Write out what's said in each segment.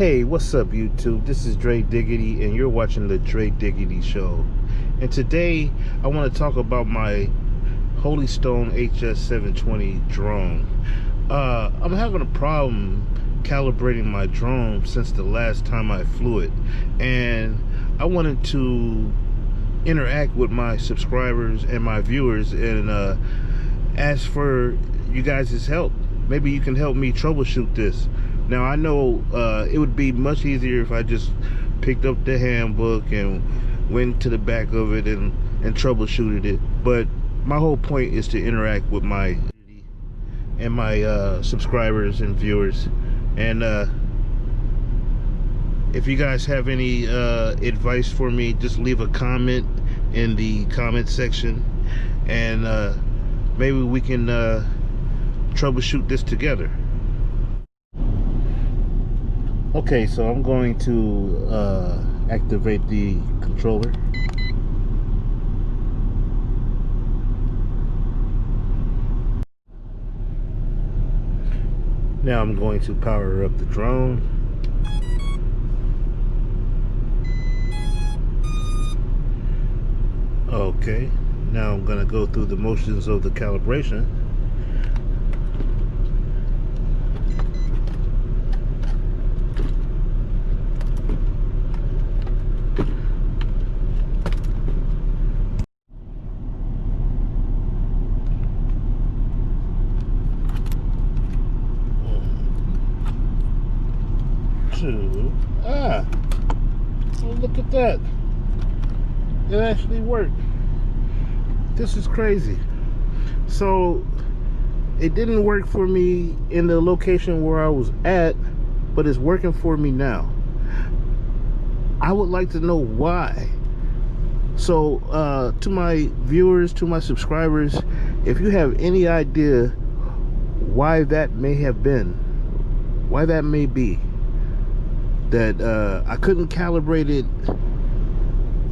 Hey, what's up YouTube? This is Dre Diggity and you're watching the Dre Diggity Show. And today I want to talk about my Holy Stone HS720 drone. I'm having a problem calibrating my drone since the last time I flew it, and I wanted to interact with my subscribers and my viewers and ask for you guys' help. Maybe you can help me troubleshoot this. Now I know it would be much easier if I just picked up the handbook and went to the back of it and troubleshooted it, but my whole point is to interact with my subscribers and viewers. And if you guys have any advice for me, just leave a comment in the comment section, and maybe we can troubleshoot this together. Okay, so I'm going to activate the controller. Now I'm going to power up the drone. Okay, now I'm going to go through the motions of the calibration. Oh, look at that. It actually worked. This is crazy. So it didn't work for me in the location where I was at, but it's working for me now. I would like to know why. So to my viewers, to my subscribers, if you have any idea why that may have been, why that may be, that I couldn't calibrate it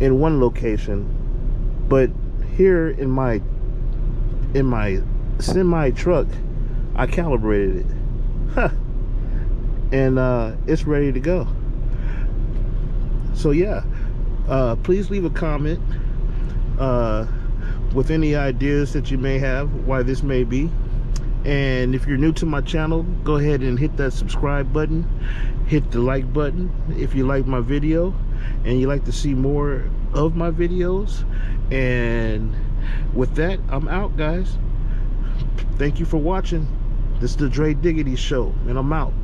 in one location, but here in my semi truck I calibrated it, and it's ready to go. So yeah, please leave a comment with any ideas that you may have why this may be. And if you're new to my channel, go ahead and hit that subscribe button, hit the like button if you like my video and you like to see more of my videos. And with that, I'm out, guys. Thank you for watching. This is the Dre Diggity Show, and I'm out.